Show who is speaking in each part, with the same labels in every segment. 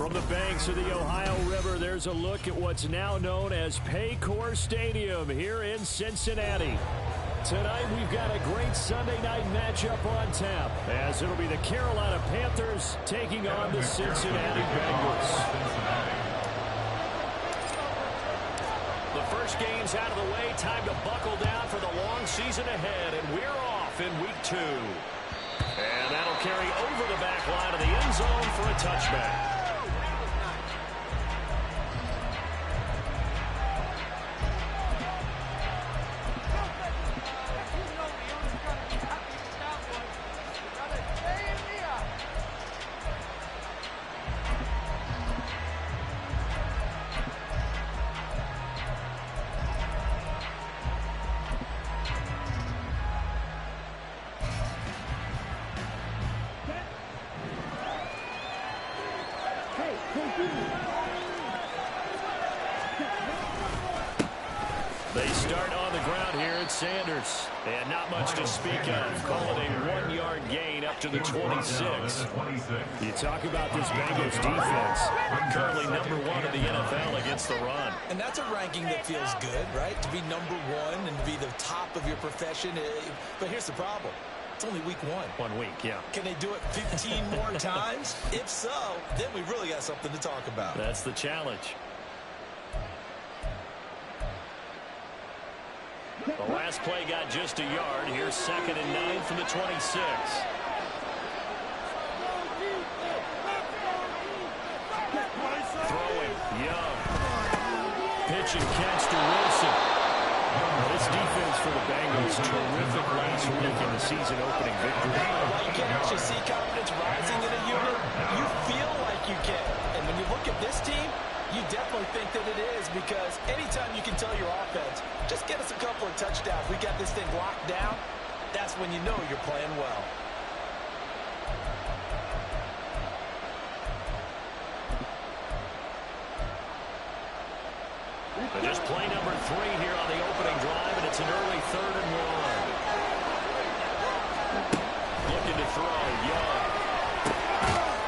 Speaker 1: From the banks of the Ohio River, there's a look at what's now known as Paycor Stadium here in Cincinnati. Tonight, we've got a great Sunday night matchup on tap, as it'll be the Carolina Panthers taking on the Cincinnati Bengals. The first game's out of the way. Time to buckle down for the long season ahead, and we're off in week 2. And that'll carry over the back line of the end zone for a touchback. They start on the ground here at Sanders. And not much to speak of. Call it a 1-yard gain up to the 26. You talk about this Bengals defense. Currently number 1 in the NFL against the run.
Speaker 2: And that's a ranking that feels good, right? To be number 1 and to be the top of your profession. But here's the problem. It's only week 1.
Speaker 1: 1 week, yeah.
Speaker 2: Can they do it 15 more times? If so, then we really got something to talk about.
Speaker 1: That's the challenge. The last play got just a yard. Here's 2nd and 9 from the 26. Throwing, Young. Pitch and catch to Wilson. This defense for the Bengals, terrific last week in the season-opening victory.
Speaker 2: Well, you can actually see confidence rising in a unit. You feel like you can. And when you look at this team, you definitely think that it is, because anytime you can tell your offense, just get us a couple of touchdowns, we got this thing locked down, that's when you know you're playing well.
Speaker 1: But just play number 3 here on the opening drive, and it's an early 3rd and 1. Looking to throw, Young.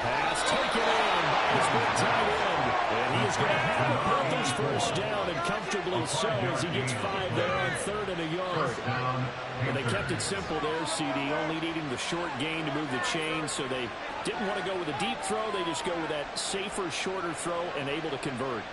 Speaker 1: Pass taken in by his big tight end. And he is going to have the Panthers first down, and comfortably so, as he gets 5 there on 3rd and a yard. And they kept it simple there, CD, only needing the short gain to move the chain, so they didn't want to go with a deep throw. They just go with that safer, shorter throw and able to convert.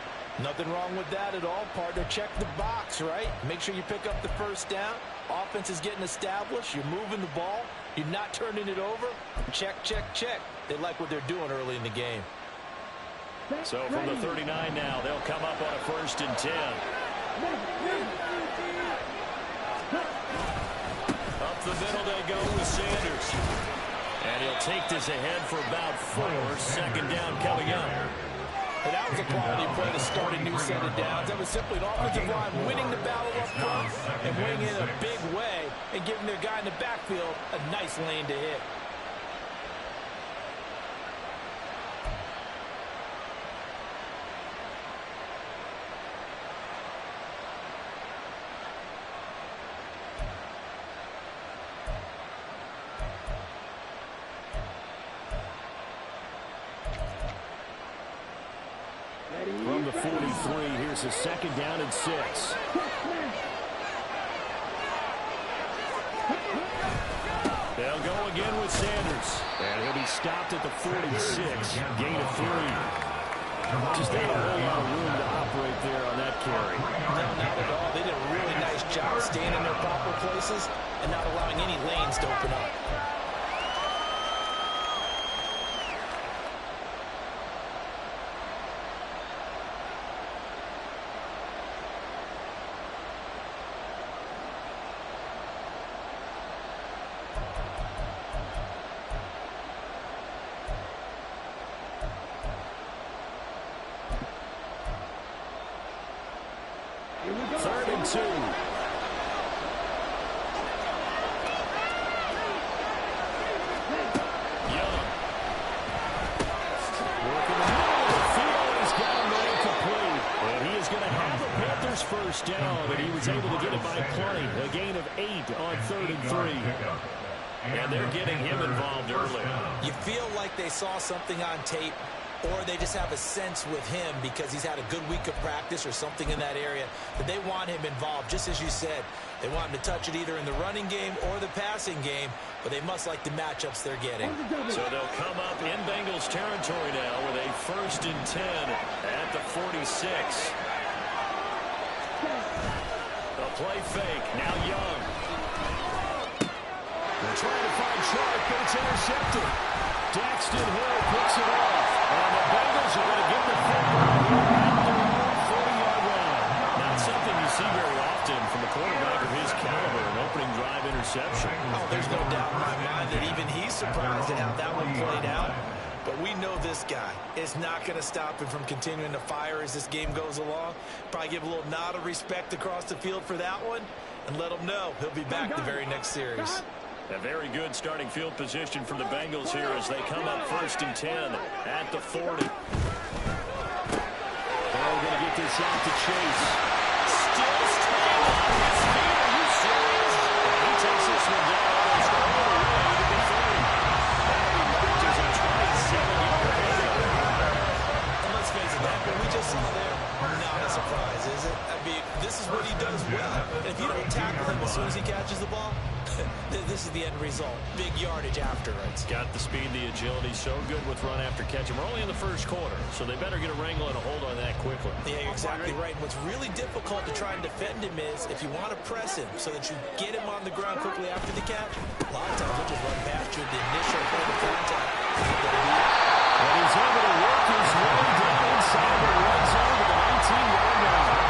Speaker 2: Nothing wrong with that at all, partner. Check the box, right? Make sure you pick up the first down. Offense is getting established. You're moving the ball. You're not turning it over. Check, check, check. They like what they're doing early in the game.
Speaker 1: So from the 39 now, they'll come up on a 1st and 10. Up the middle they go with Sanders. And he'll take this ahead for about 4. 2nd down coming up.
Speaker 2: And that was a quality play to start a new set of downs. That was simply an offensive line winning the battle up front and winning it in a big way and giving their guy in the backfield a nice lane to hit.
Speaker 1: From the 43, here's a 2nd down and 6. They'll go again with Sanders. And he'll be stopped at the 46. Gain of 3. Just not a whole lot of room to operate there on that carry.
Speaker 2: No, not at all. They did a really nice job staying in their proper places and not allowing any lanes to open up.
Speaker 1: Third and 2. Young. Working the middle of the field. He's got him right complete. And he is going to have the Panthers first down, but he was able to get it by play. A gain of 8 on 3rd and 3. And they're getting him involved early.
Speaker 2: You feel like they saw something on tape or they just have a sense with him because he's had a good week of practice or something in that area that they want him involved. Just as you said, they want him to touch it either in the running game or the passing game, but they must like the matchups they're getting.
Speaker 1: So they'll come up in Bengals territory now with a 1st and 10 at the 46. A play fake. Now Young. They're trying to find Sharp, but it's intercepted. Daxton Hill picks it off. And the Bengals are going to get the football at their own 40-yard line. Not something you see very often from a quarterback of his caliber, an opening drive interception.
Speaker 2: Oh, there's no doubt in my mind that even he's surprised at how that one played out. But we know this guy is not going to stop him from continuing to fire as this game goes along. Probably give a little nod of respect across the field for that one and let him know he'll be back the very next series.
Speaker 1: A very good starting field position for the Bengals here as they come up 1st and 10 at the 40. They're going to get this out to Chase.
Speaker 2: Still staying on his feet. Are you serious?
Speaker 1: He takes this one down almost all the way to the 30. He marches a 27-yard gain.
Speaker 2: And let's face it, that what we just saw there, not a surprise, is it? I mean, this is what he does well. And if you don't tackle him as soon as he catches the ball, this is the end result. Big yardage afterwards.
Speaker 1: Got the speed, the agility, so good with run after catch. And we're only in the first quarter, so they better get a wrangle and a hold on that quickly.
Speaker 2: Yeah, you're exactly right. What's really difficult to try and defend him is if you want to press him so that you get him on the ground quickly after the catch, a lot of times he'll just run past you at the initial point of contact.
Speaker 1: And he's able to work his way down inside the red zone with an 18-yard line.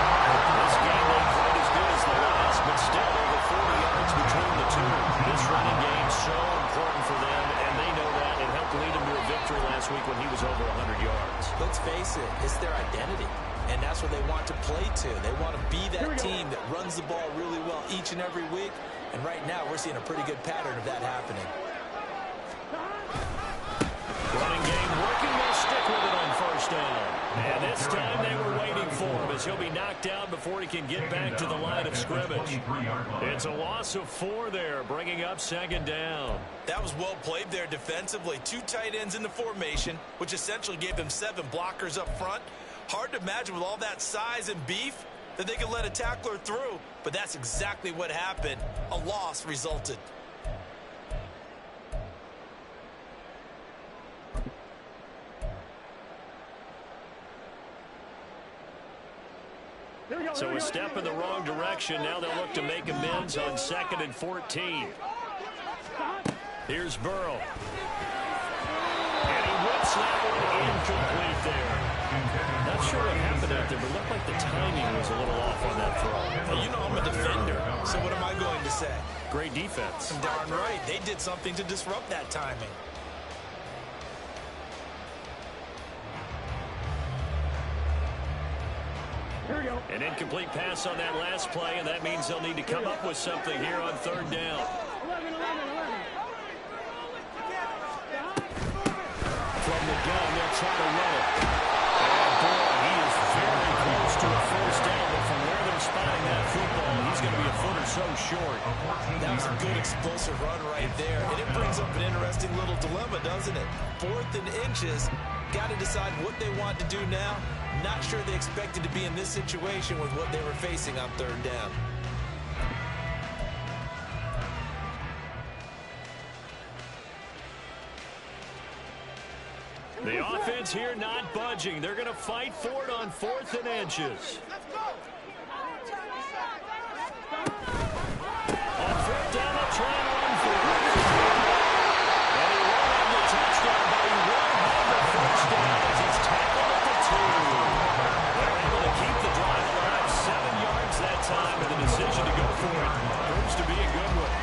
Speaker 1: This game ain't quite as good as the last, but still over 40 yards between the two. This running game so important for them, and they know that. It helped lead them to a victory last week when he was over 100 yards.
Speaker 2: Let's face it, it's their identity, and that's what they want to play to. They want to be that team that runs the ball really well each and every week, and right now we're seeing a pretty good pattern of that happening.
Speaker 1: Running game working. They'll stick with it on 1st down. And this time they were waiting for him as he'll be knocked down before he can get back to the line of scrimmage. It's a loss of 4 there, bringing up 2nd down.
Speaker 2: That was well played there defensively. 2 tight ends in the formation, which essentially gave them 7 blockers up front. Hard to imagine with all that size and beef that they could let a tackler through, but that's exactly what happened. A loss resulted.
Speaker 1: So a step in the wrong direction. Now they'll look to make amends on 2nd and 14. Here's Burrow. And he whips that one incomplete there. Not sure what happened out there, but it looked like the timing was a little off on that throw.
Speaker 2: Well, you know I'm a defender, so what am I going to say?
Speaker 1: Great defense.
Speaker 2: Darn right. They did something to disrupt that timing.
Speaker 1: An incomplete pass on that last play, and that means they'll need to come up with something here on 3rd down. From the gun, they'll try to run it. And boy, he is very close to a 1st down, but from where they're spotting that football, he's going to be a foot or so short.
Speaker 2: That was a good explosive run right there, and it brings up an interesting little dilemma, doesn't it? 4th and inches, got to decide what they want to do now. Not sure they expected to be in this situation with what they were facing on 3rd down.
Speaker 1: The offense here not budging. They're going to fight for it on 4th and inches. On 4th down, they'll try and run for it. And he won't have the touchdown, but he will have the 1st down as he's tackled at the 2. They're able to keep the drive alive. 7 yards that time, and the decision to go for it proves to be a good one.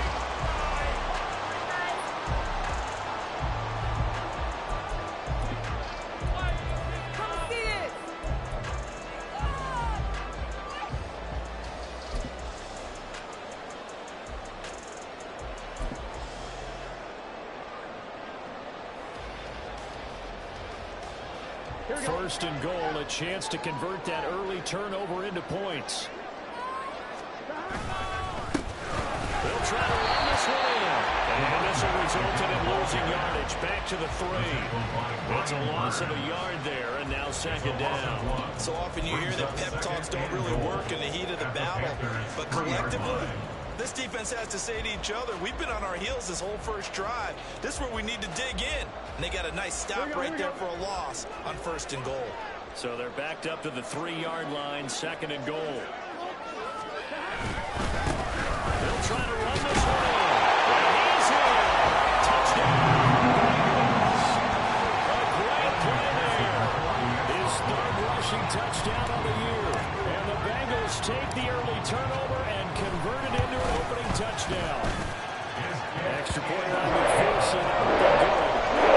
Speaker 1: First and goal, a chance to convert that early turnover into points. They'll try to run this one in. And this will resulted in losing yardage. Back to the 3. It's a loss of a yard there, and now second down.
Speaker 2: So often you hear that pep talks don't really work in the heat of the battle, but collectively, this defense has to say to each other, we've been on our heels this whole first drive. This is where we need to dig in. And they got a nice stop right there for a loss on 1st and goal.
Speaker 1: So they're backed up to the 3-yard line, 2nd and goal. They'll try to run this one in. And he's in. Touchdown. A great play there. His 3rd rushing touchdown of the year. And the Bengals take the early turnover and convert it into an opening touchdown. Extra point line McPherson.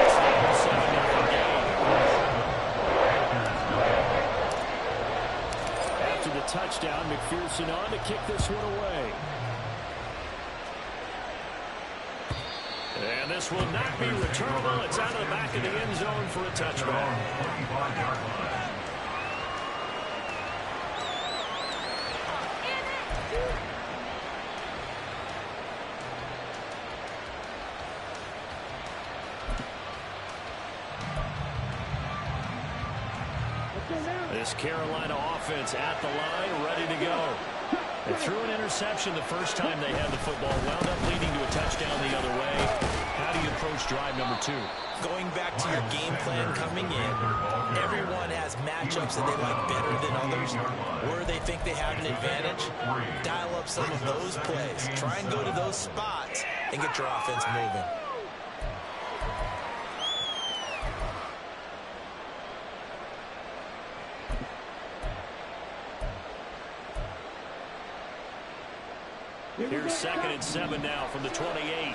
Speaker 1: It's now a 7-0 game. After the touchdown, McPherson on to kick this one away. And this will not be returnable. It's out of the back of the end zone for a touchback. This Carolina offense at the line, ready to go. They threw an interception the first time they had the football, wound up leading to a touchdown the other way. How do you approach drive number 2?
Speaker 2: Going back to your game plan coming in, everyone has matchups that they like better than others, where they think they have an advantage. Dial up some of those plays. Try and go to those spots and get your offense moving.
Speaker 1: Here's 2nd and 7 now from the 28.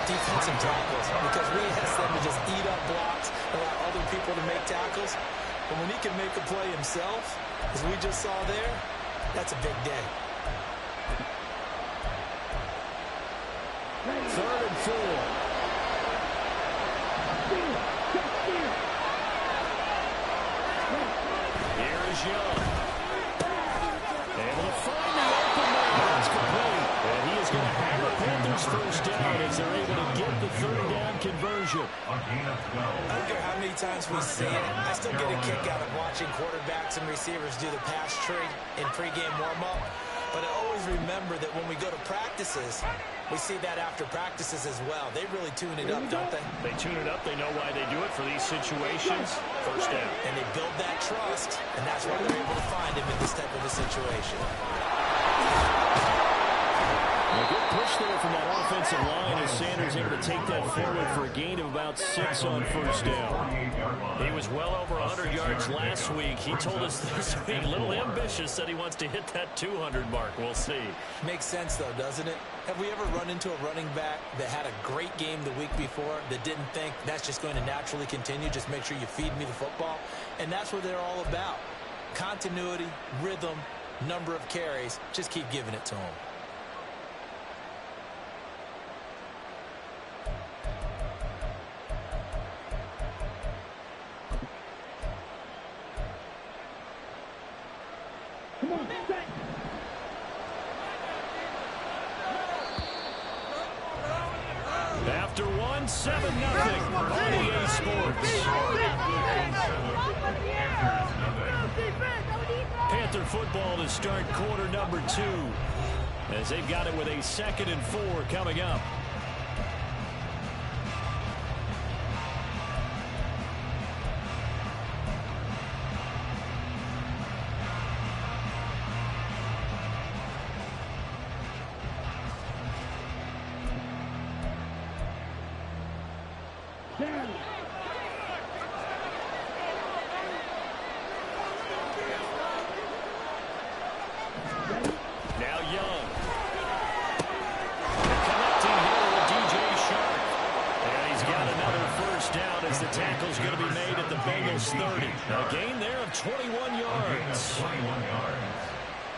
Speaker 2: Defensive tackles, because we ask them to just eat up blocks, allow other people to make tackles. But when he can make a play himself, as we just saw there, that's a big day.
Speaker 1: 3rd and 4. Here is Young. Able to find the open man. It's complete. And he is going to have the Panthers first down as they're able to get the 3rd down conversion.
Speaker 2: I don't care how many times we see it. I still get a kick out of watching quarterbacks and receivers do the pass tree in pregame warm-up. But I always remember that when we go to practices, we see that after practices as well. They really tune it up, don't they?
Speaker 1: They tune it up. They know why they do it for these situations. First down.
Speaker 2: And they build that trust, and that's why they're able to find him in this type of a situation.
Speaker 1: A good push there from that offensive line as Sanders able to take that forward for a gain of about 6 on first down. He was well over 100 yards last week. He told us this week, a little ambitious, said he wants to hit that 200 mark. We'll see.
Speaker 2: Makes sense, though, doesn't it? Have we ever run into a running back that had a great game the week before that didn't think that's just going to naturally continue? Just make sure you feed me the football. And that's what they're all about. Continuity, rhythm, number of carries. Just keep giving it to them.
Speaker 1: After 7-0 on EA Sports. Panther football to start quarter number 2 as they've got it with a 2nd and 4 coming up. Now Young. Connecting here with DJ Shark. And he's got another first down as the tackle's going to be made at the Bengals 30. A gain there of 21 yards.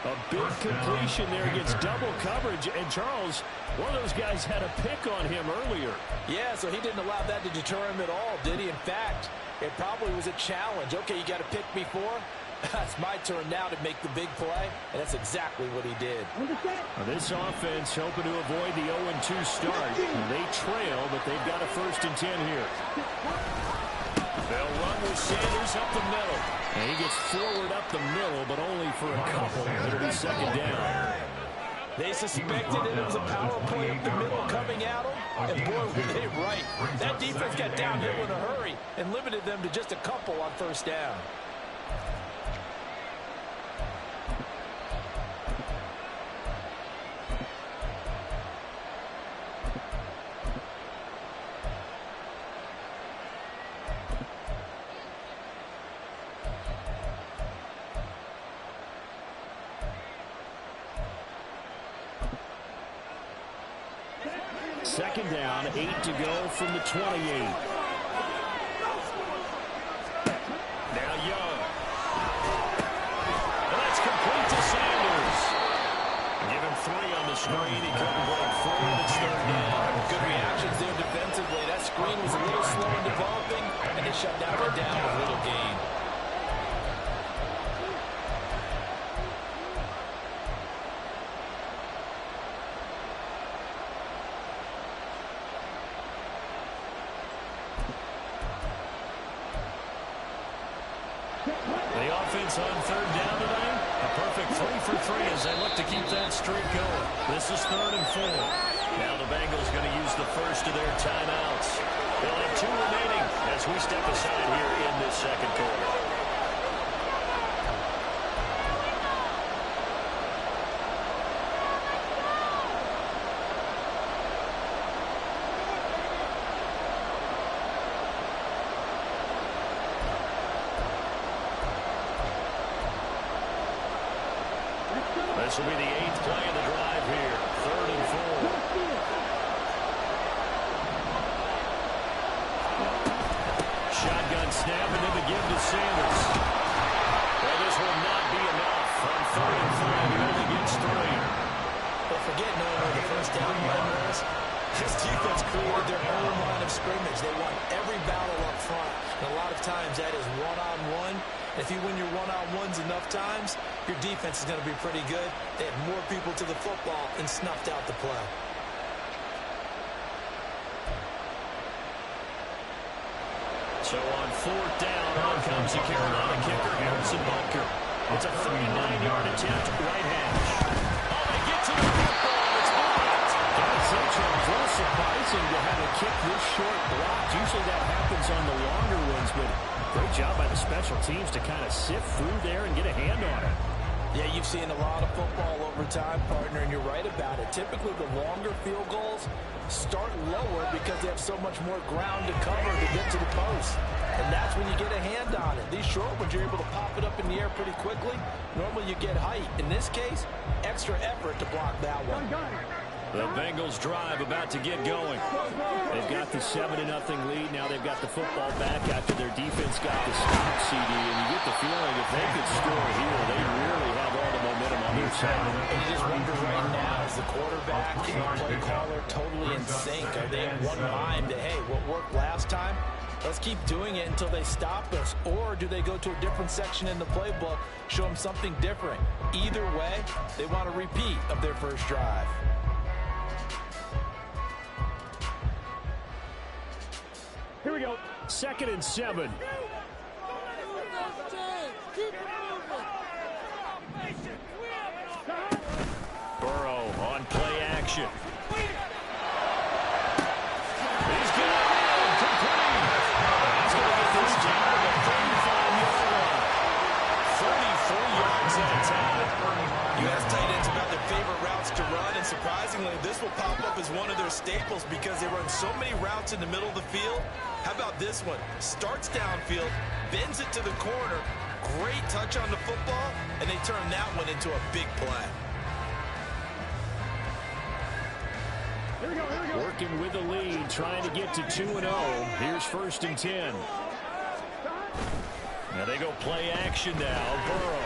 Speaker 1: A big completion there against double coverage. And Charles, one of those guys had a pick on him earlier.
Speaker 2: Yeah, so he didn't allow that to deter him at all, did he? In fact, it probably was a challenge. Okay, you got to pick me for? It's my turn now to make the big play, and that's exactly what he did.
Speaker 1: Now this offense hoping to avoid the 0-2 start. They trail, but they've got a 1st and 10 here. They'll run with Sanders up the middle. And he gets forward up the middle, but only for a couple. It'll be 2nd down.
Speaker 2: They suspected it was a power play up the middle coming at them, and boy, were they right. That defense got downhill in a hurry and limited them to just a couple on 1st down.
Speaker 1: Second down, 8 to go from the 28. Now Young. And that's complete to Sanders. Give him 3 on the screen. He couldn't break free, and it's 3rd down.
Speaker 2: Good reactions there defensively. That screen was a little slow in developing, and they shut that one down with a little gain.
Speaker 1: The offense on 3rd down tonight. A perfect 3 for 3 as they look to keep that streak going. This is 3rd and 4. Now the Bengals going to use the first of their timeouts. They'll have 2 remaining as we step aside here in this 2nd quarter. This will be the 8th play of the drive here. 3rd and 4. Shotgun snap and then the give to Sanders. Well, this will not be enough. On 3rd and 4, he only gets 3.
Speaker 2: Well, forget knowing where the 1st down line was. This defense created their own line of scrimmage. They won every battle up front. And a lot of times that is one-on-one. If you win your one-on-ones enough times, your defense is going to be pretty good. They had more people to the football and snuffed out the play.
Speaker 1: So on 4th down, on comes the Carolina kicker, Harrison Butker. It's a 39-yard attempt, right hash. Oh, they get to the football, it's blocked. That's it, Charles. A little surprising to have a kick this short blocked. Usually that happens on the longer ones, but great job by the special teams to kind of sift through there and get a hand on it.
Speaker 2: Yeah, you've seen a lot of football over time, partner, and you're right about it. Typically, the longer field goals start lower because they have so much more ground to cover to get to the post. And that's when you get a hand on it. These short ones, you're able to pop it up in the air pretty quickly. Normally, you get height. In this case, extra effort to block that one.
Speaker 1: The Bengals drive about to get going. They've got the 7-0 lead. Now they've got the football back after their defense got the stop, CD. And you get the feeling if they could score here, they really have all the momentum on their side.
Speaker 2: And you just wonder right now, is the quarterback and the play caller totally in sync? Are they in one mind that, hey, what worked last time? Let's keep doing it until they stop us. Or do they go to a different section in the playbook, show them something different? Either way, they want a repeat of their first drive.
Speaker 1: Here we go. 2nd and 7. Burrow on play action. He's got it. Complete. He's going to get this down to the 35-yard line. 34 yards that time.
Speaker 2: You ask tight ends about their favorite routes to run, and surprisingly, this will pop up as one of their staples because they run so many routes in the middle of the field. How about this one? Starts downfield, bends it to the corner, great touch on the football, and they turn that one into a big play.
Speaker 1: Working with the lead, trying to get to 2-0. Here's 1st and 10. Now they go play action now. Burrow.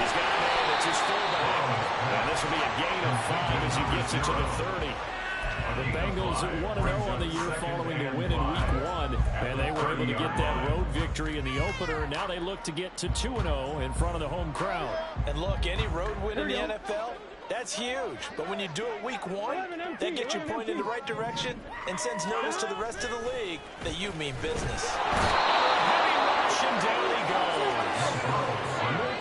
Speaker 1: He's got a man gets his fullback. And this will be a gain of 5 as he gets it to the 30. The Bengals at 1-0 on the year following the win in Week 1, and they were able to get that road victory in the opener. Now they look to get to 2-0 in front of the home crowd.
Speaker 2: And look, any road win in the NFL, that's huge. But when you do it Week 1, that gets you pointed in the right direction and sends notice to the rest of the league that you mean business.
Speaker 1: Heavy rush, and down he goes.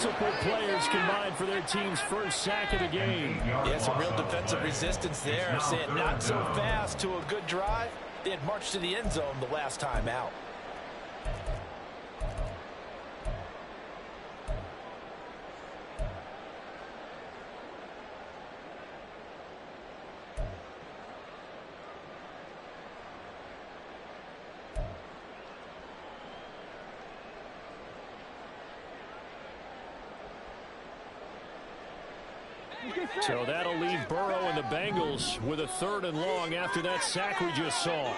Speaker 1: Multiple players combined for their team's first sack of the game.
Speaker 2: Yeah, some real defensive resistance there. Saying not so fast to a good drive. They had marched to the end zone the last time out.
Speaker 1: So that'll leave Burrow and the Bengals with a 3rd and long after that sack we just saw.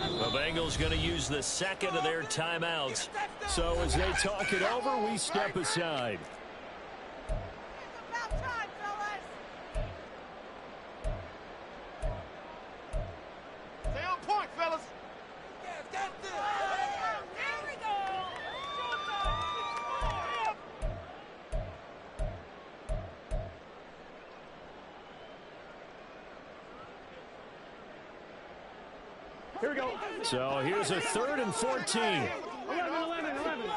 Speaker 1: The Bengals going to use the second of their timeouts. So as they talk it over, we step aside.
Speaker 3: Stay on point, fellas.
Speaker 1: Here we go. So here's a 3rd and 14.
Speaker 3: 11.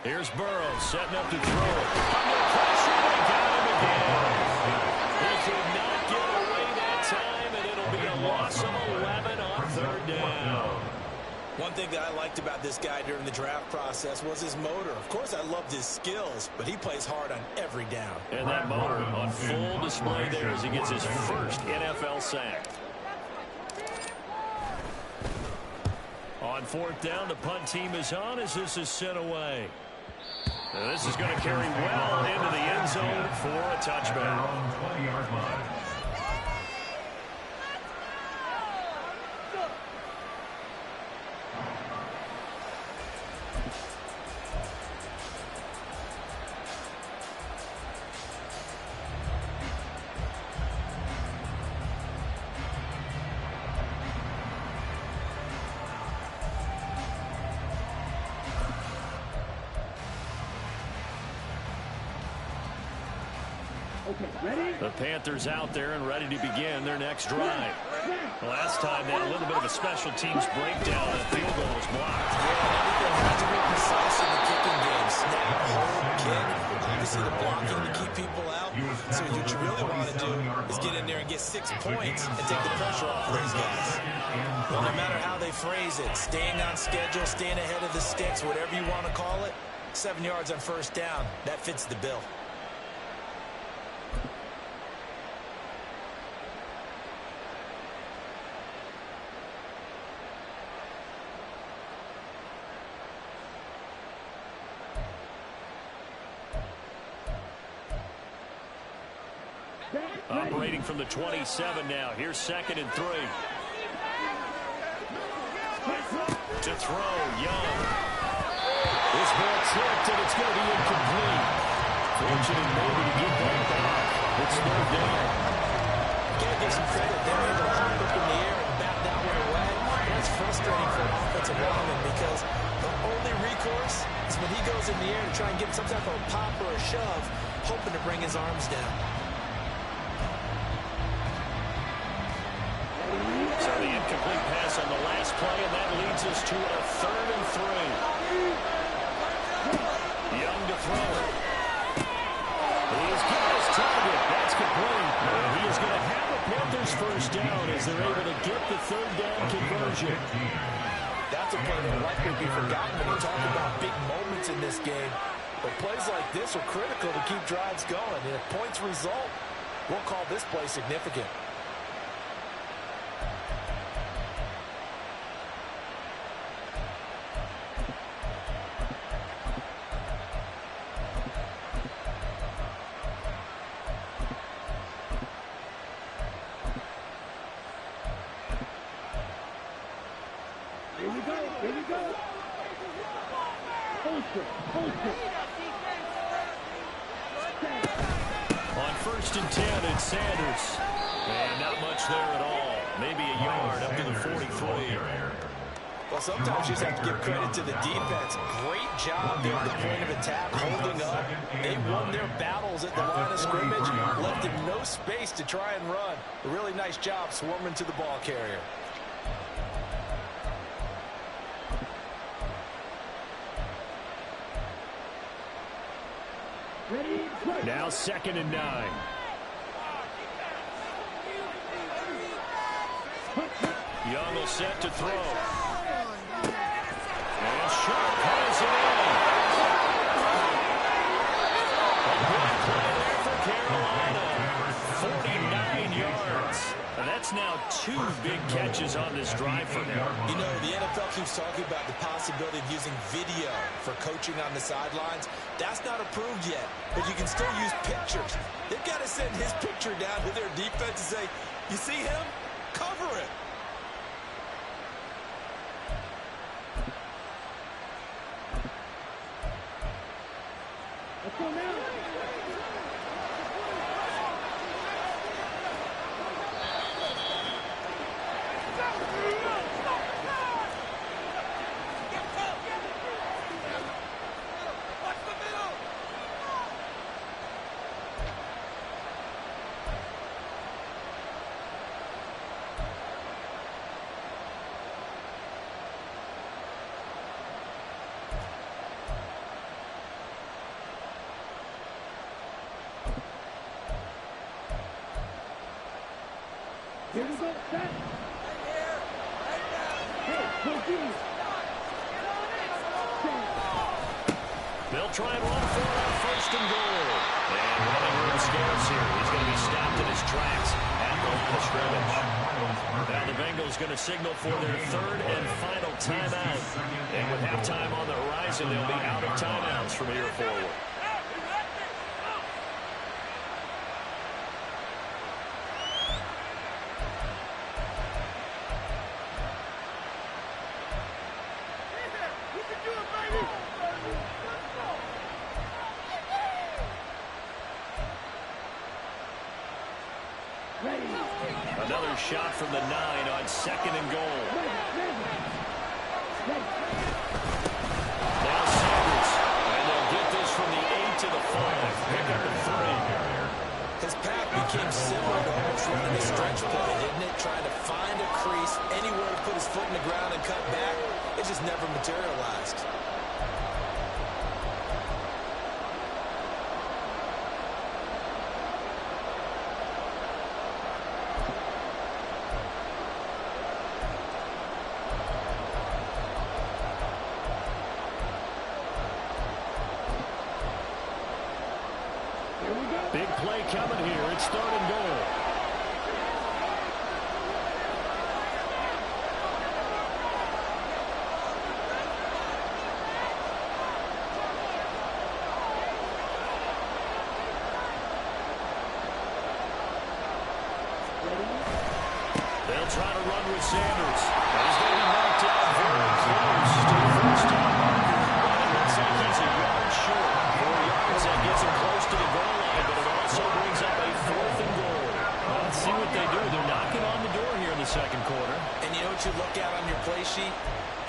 Speaker 1: Here's Burrow setting up to throw. Under pressure, they got him again. He could not get away that time, and it'll be a loss of 11 on 3rd down.
Speaker 2: One thing that I liked about this guy during the draft process was his motor. Of course, I loved his skills, but he plays hard on every down.
Speaker 1: And that motor on full display there as he gets his first NFL sack. On 4th down, the punt team is on as this is sent away. And this is going to carry well into the end zone for a touchback.
Speaker 3: 20-yard line.
Speaker 1: The Panthers out there and ready to begin their next drive. Last time they had a little bit of a special teams breakdown and the field goal was blocked.
Speaker 2: Yeah, everything has to be precise in the kicking game. Snap, hold, kick. Obviously the blocking to keep people out. So what you really want to do is get in there and get 6 points and take the pressure off of those guys. Well, no matter how they phrase it, staying on schedule, staying ahead of the sticks, whatever you want to call it, 7 yards on 1st down, that fits the bill.
Speaker 1: Operating from the 27 now. Here's 2nd and 3. To throw, Young. This ball tipped, and it's going to be incomplete. Fortunate maybe to get that back. It's 3rd down.
Speaker 2: Gotta give some credit. They're able to hop up in the air and bat that one away. That's frustrating for an offensive lineman because the only recourse is when he goes in the air to try and get some type of a pop or a shove, hoping to bring his arms down.
Speaker 1: So the incomplete pass on the last play, and that leads us to a 3rd and 3. Young to throw. He's got his target. That's complete. And he is going to have the Panthers first down as they're able to get the 3rd down conversion.
Speaker 2: That's a play that will likely be forgotten when we talk about big moments in this game. But plays like this are critical to keep drives going. And if points result, we'll call this play significant.
Speaker 1: On 1st and 10, it's Sanders. And not much there at all. Maybe a yard up to the 43.
Speaker 2: Well, sometimes you just have to give credit to the defense. Great job there at the point of attack, holding up. They won their battles at the line of scrimmage, left them no space to try and run. A really nice job swarming to the ball carrier.
Speaker 1: Now 2nd and 9. Young will set to throw. And Sharp has it in. A big play there for Carolina. 49 yards. And that's now 2 big catches on this drive for them.
Speaker 2: You know, the NFL keeps talking about the possibility of using video for coaching on the sidelines. That's not approved yet, but you can still use pictures. They've got to send his picture down to their defense and say, you see him? Cover it.
Speaker 4: Let's go now. Here we go, set. Hey, go
Speaker 1: They'll try and run for it on 1st and goal. And running room scarce here. He's going to be stopped in his tracks at the line of scrimmage. Now the Bengals going to signal for their 3rd and final timeout. And with halftime on the horizon, they'll be out of timeouts from here forward. Another shot from the 9 on 2nd and goal. Now Sanders. And they'll get this from the 8 to the 5. Pick up the 3.
Speaker 2: His path became similar to almost running a stretch play, didn't it? Trying to find a crease, anywhere to put his foot in the ground and cut back. It just never materialized.
Speaker 1: Big play coming here. It's 3rd and goal. They'll try to run with Sanders. He's going to be knocked out very close to the 1st down marker. It looks like he's a yard short. 4 yards, that gets him close to the goal line, but it also brings up a 4th and goal. Well, let's see what they do. They're knocking on the door here in the 2nd quarter.
Speaker 2: And you know what you look at on your play sheet?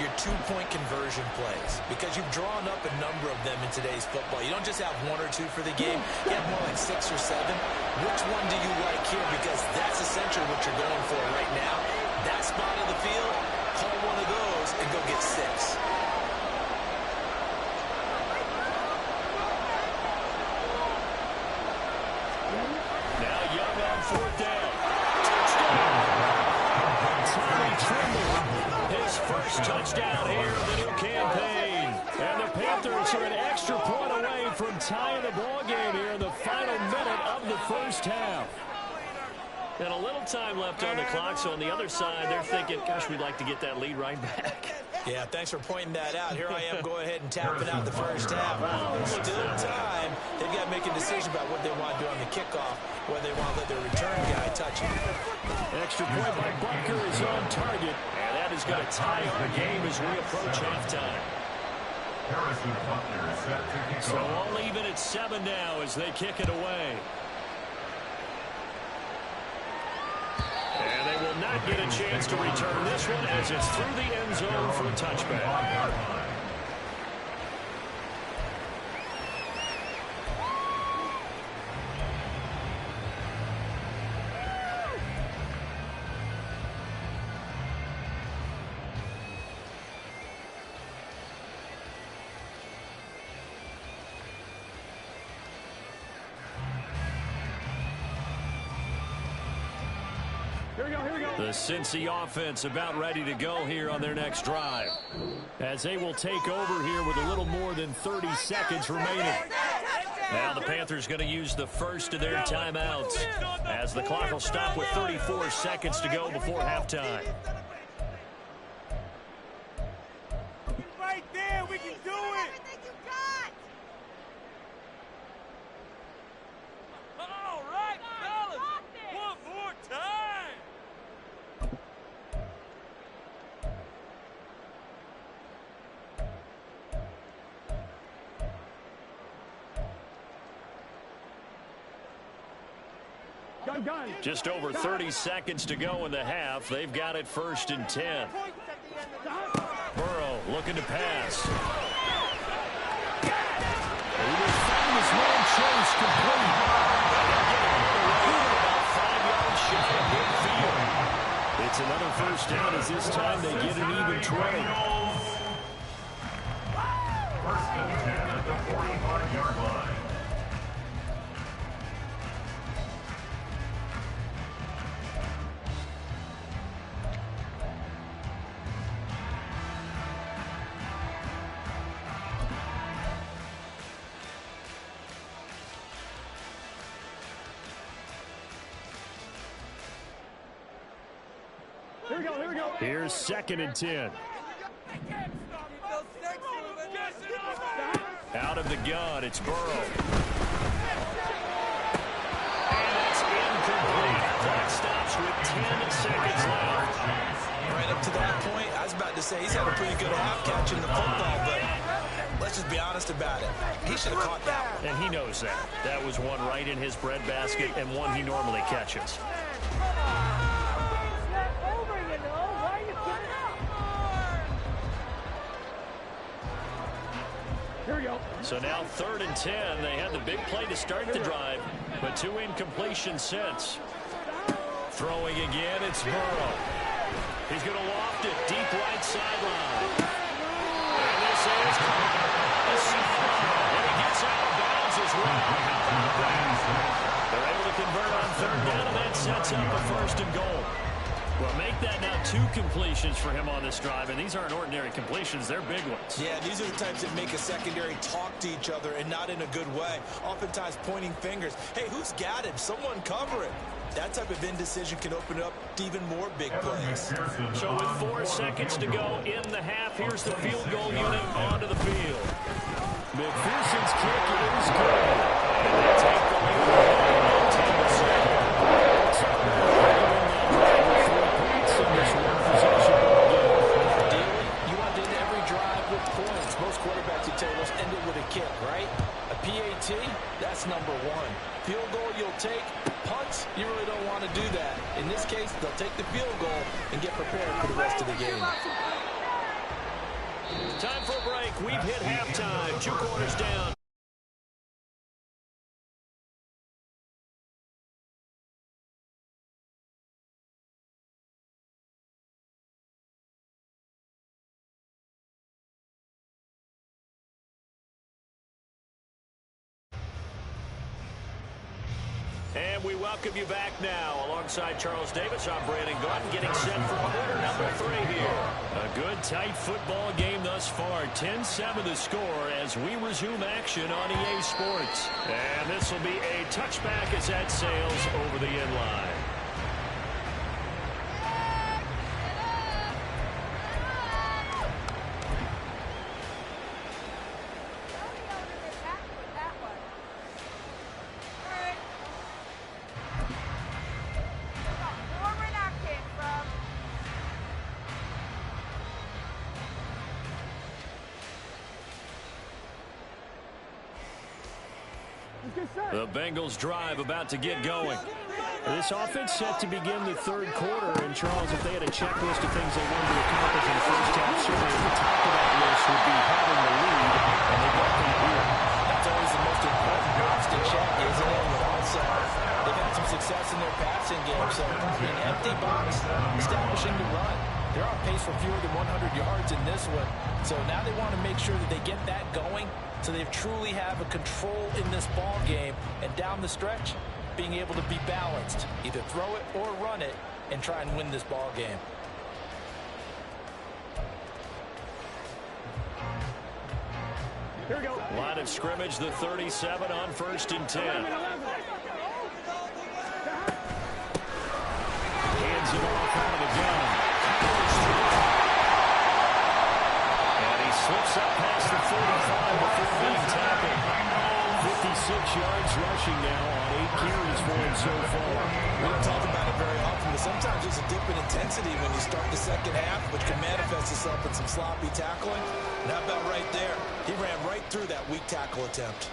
Speaker 2: Your 2-point conversion plays, because you've drawn up a number of them in today's football. You don't just have 1 or 2 for the game. You have more like 6 or 7. Which one do you like here? Because that's essentially what you're going for right now. That spot of the field, call one of those and go get 6.
Speaker 1: Now Young on 4th down. Touchdown. Tommy Tremble, his first touchdown here of the new campaign. And the Panthers are an extra point away from tying the ball game here in the final minute of the 1st half. And a little time left on the clock, so on the other side, they're thinking, gosh, we'd like to get that lead right back.
Speaker 2: Yeah, thanks for pointing that out. Here I am going ahead and tapping out the 1st half. There's still time. They've got to make a decision about what they want to do on the kickoff, whether they want to let their return guy touch it.
Speaker 1: Extra point by Butker is on target, and that is going to tie our game as we approach halftime. So all even at 7 now as they kick it away. And they will not get a chance to return this one as it's through the end zone for a touchback. The Cincy offense about ready to go here on their next drive, as they will take over here with a little more than 30 seconds remaining. Now the Panthers going to use the first of their timeouts, as the clock will stop with 34 seconds to go before halftime.
Speaker 3: Right there, we can do it.
Speaker 5: Everything you got.
Speaker 3: All right, fellas, one more time.
Speaker 1: Just over 30 seconds to go in the half. They've got it 1st and 10. Burrow looking to pass. He will find his man chase complete. About 5 yards shy of midfield. It's another first down as this time they get an even 20.
Speaker 6: 1st and 10 at the 45-yard line.
Speaker 1: Here's 2nd and 10. Out of the gun, it's Burrow. And it's incomplete. Clock stops with 10 seconds left.
Speaker 2: Right up to that point, I was about to say he's had a pretty good half catching the football, but let's just be honest about it. He should have caught that one.
Speaker 1: And he knows that. That was one right in his breadbasket and one he normally catches. So now 3rd and 10. They had the big play to start the drive, but 2 incompletions since. Throwing again, it's Burrow. He's going to loft it deep right sideline. And this is and he gets out of bounds as well. How about that? They're able to convert on 3rd down, and that sets up a 1st and goal. Well, make that now 2 completions for him on this drive, and these aren't ordinary completions. They're big ones.
Speaker 2: Yeah, these are the types that make a secondary talk to each other and not in a good way. Oftentimes pointing fingers. Hey, who's got it? Someone cover it. That type of indecision can open up to even more big plays.
Speaker 1: So with 4 seconds to go in the half, here's the field goal unit onto the field. McPherson's kick is good. And they take the lead.
Speaker 2: You want to end every drive with points. Most quarterbacks would tell us end it with a kick, right? A PAT, that's number 1. Field goal you'll take. Punts, you really don't want to do that. In this case, they'll take the field goal and get prepared for the rest of the game.
Speaker 1: Time for a break. We've hit halftime. 2 quarters down. And we welcome you back now. Alongside Charles Davis, I'm Brandon Gordon, getting set for quarter number 3 here. A good, tight football game thus far. 10-7 the score as we resume action on EA Sports. And this will be a touchback as that sails over the end line. The Bengals drive about to get going. This offense set to begin the third quarter. And, Charles, if they had a checklist of things they wanted to accomplish in the first half, certainly at the top of that list would be having the lead, and they got them here.
Speaker 2: That's always the most important box to check, isn't it? But also, they've had some success in their passing game. So, an empty box, establishing the run. They're on pace for fewer than 100 yards in this one. So now they want to make sure that they get that going so they truly have a control in this ball game. And down the stretch, being able to be balanced. Either throw it or run it and try and win this ball game.
Speaker 3: Here we go.
Speaker 1: Line of scrimmage, the 37 on 1st and 10. Hands it off out of the gun. And he slips up past the 45 before being tackled. 56 yards rushing now on 8 carries for him so far.
Speaker 2: We don't talk about it very often, but sometimes there's a dip in intensity when you start the second half, which can manifest itself in some sloppy tackling. And how about right there? He ran right through that weak tackle attempt.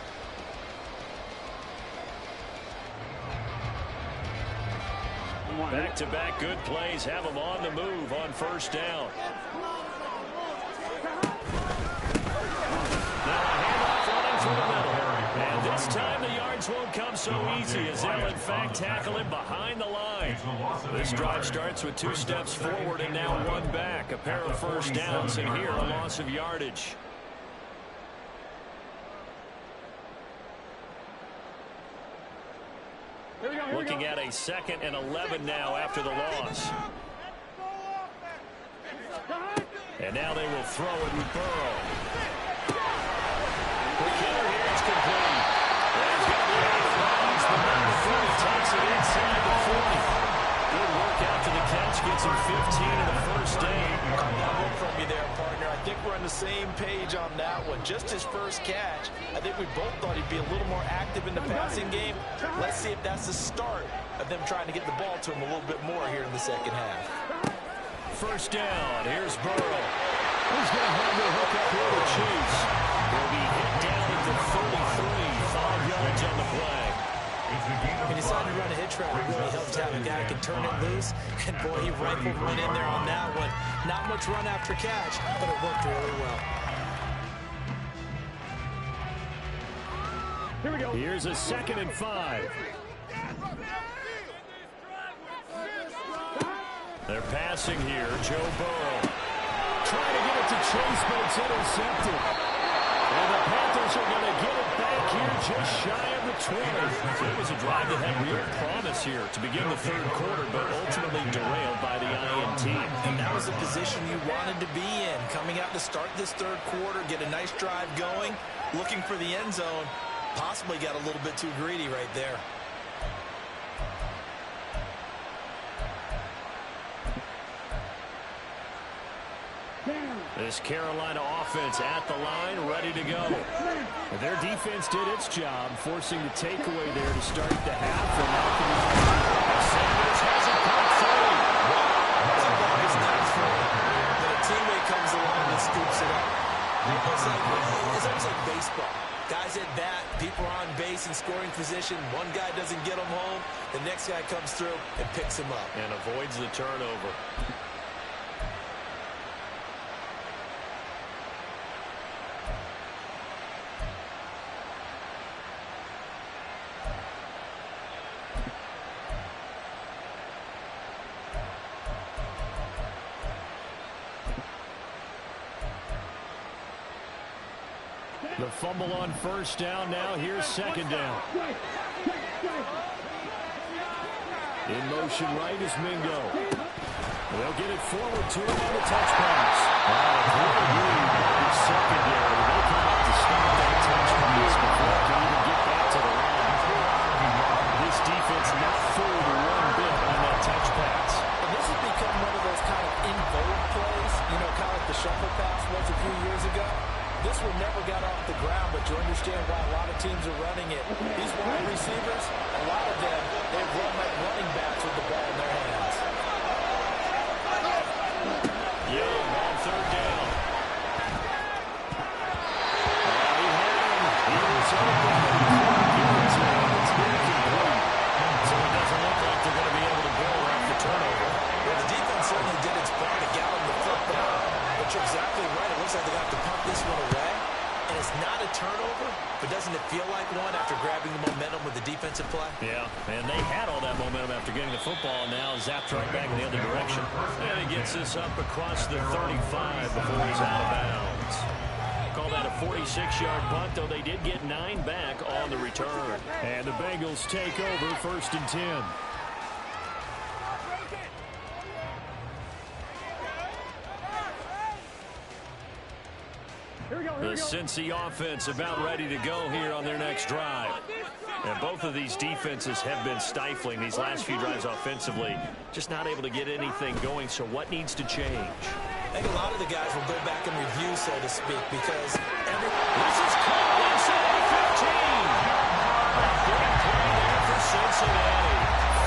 Speaker 1: Back-to-back good plays have him on the move on 1st down. Now a handoff running for the middle. And this time the yards won't come so easy as they'll in fact tackle him behind the line. This drive starts with 2 steps forward and now 1 back. A pair of 1st downs, and here a loss of yardage. Looking at a 2nd and 11 now after the loss. And now they will throw it with Burrow. The killer here is complete. There's going to be 8 yards. The number 40 takes it inside the 40. Good work after the catch. Gets him 15 in the 1st day.
Speaker 2: Good from you there, partner. I think we're on the same page on that one. Just his first catch. I think we both thought he'd be a little more active in the passing game. Let's see if that's the start of them trying to get the ball to him a little bit more here in the second half.
Speaker 1: 1st down. Here's Burrow. He's going to have the hook up here to Chase. He'll be hit down at the 33. 5 yards on the play.
Speaker 2: He decided to run a hitch route. It really helps to have a guy who can turn it loose. And boy, he rifled one in there on that one. Not much run after catch, but it worked really well.
Speaker 3: Here we go.
Speaker 1: Here's a 2nd and 5. They're passing here. Joe Burrow trying to get it to Chase, but it's intercepted. And the Panthers are going to get it back here just shy of the 20. So it was a drive that had real promise here to begin the 3rd quarter, but ultimately derailed by the INT.
Speaker 2: And that was the position you wanted to be in. Coming out to start this 3rd quarter, get a nice drive going, looking for the end zone. Possibly got a little bit too greedy right there.
Speaker 1: This Carolina offense at the line, ready to go. And their defense did its job, forcing the takeaway there to start the half. And Sanders has it caught free.
Speaker 2: That's a ball is not free. But a teammate comes along and scoops it up. It's almost like baseball. Guys at bat, people are on base in scoring position. One guy doesn't get them home. The next guy comes through and picks him up.
Speaker 1: And avoids the turnover. The fumble on 1st down now. Here's 2nd down. In motion right is Mingo. They'll get it forward to him on the touch pass. Great read by the secondary. They come out to stop that touch pass before it can even get back to the line. This defense not fooled one bit on that touch pass.
Speaker 2: And this has become one of those kind of in vogue plays, you know, kind of like the shuffle pass was a few years ago. This one never got off the ground, but you understand why a lot of teams are running it. These wide receivers, a lot of them, they run like running backs with the ball in their hands.
Speaker 1: Young on 3rd down. He was open.
Speaker 2: doesn't it feel like one after grabbing the momentum with the defensive play?
Speaker 1: Yeah, and they had all that momentum after getting the football, and now zapped right back in the other direction. And he gets this up across the 35 before he's out of bounds. Call that a 46-yard punt, though they did get 9 back on the return. And the Bengals take over 1st and 10. The Cincy offense about ready to go here on their next drive. And both of these defenses have been stifling these last few drives offensively. Just not able to get anything going, so what needs to change?
Speaker 2: I think a lot of the guys will go back and review, so to speak, because
Speaker 1: this is caught inside the 15. A big play there for Cincinnati.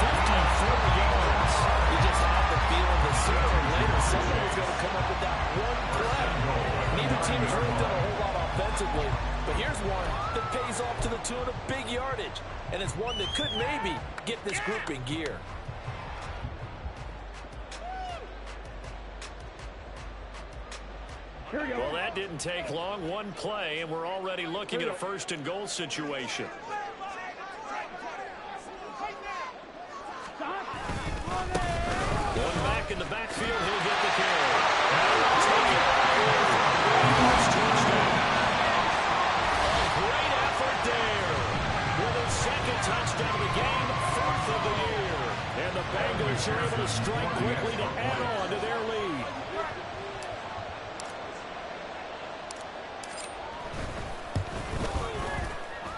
Speaker 1: 54 yards.
Speaker 2: you just have the feeling that sooner or later somebody's going to come up with that one play. Neither team has really done a whole lot offensively, but here's one that pays off to the tune of big yardage, and it's one that could maybe get this group in gear.
Speaker 1: Well, that didn't take long. One play, and we're already looking at a 1st and goal situation. Going back in the backfield, he'll get the carry. Great effort there. With his 2nd touchdown of the game, 4th of the year. And the Bengals are able to strike quickly to add on to their lead.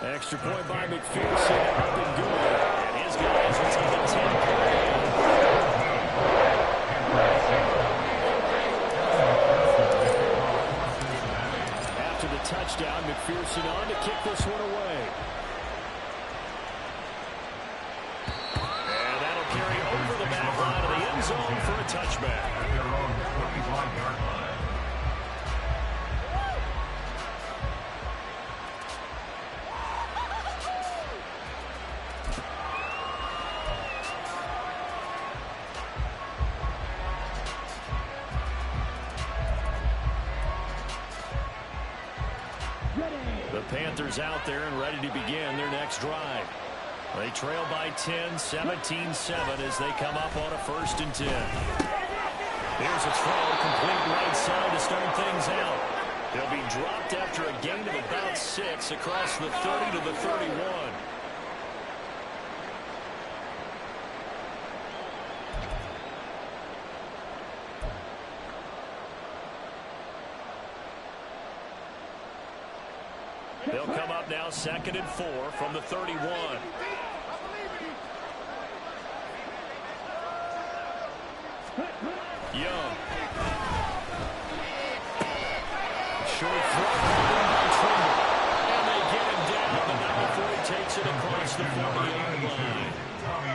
Speaker 1: Extra point by McPherson, up and good. And his guys will take a 10-play. After the touchdown, McPherson on to kick this one away. And that'll carry over the back line of the end zone for a touchback. The Panthers out there and ready to begin their next drive. They trail by 10, 17-7 as they come up on a 1st and 10. Here's a throw, complete right side to start things out. They'll be dropped after a gain of about 6 across the 30 to the 31. They'll come up now 2nd and 4 from the 31. Young. Short throw. And they get him down, but not before he takes it across the 40-yard line.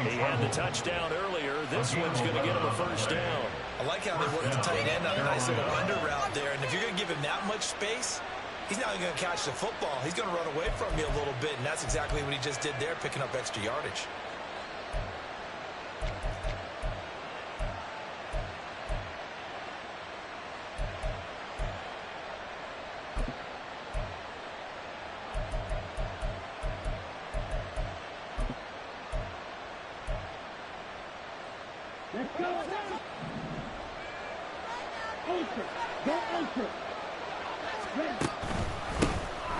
Speaker 1: He had the touchdown earlier. This one's going to get him a 1st down.
Speaker 2: I like how they work the tight end on a nice little under route there, and if you're going to give him that much space, he's not going to catch the football. He's going to run away from you a little bit, and that's exactly what he just did there, picking up extra yardage.
Speaker 4: Let's go. Ultra. Go ultra. Ready.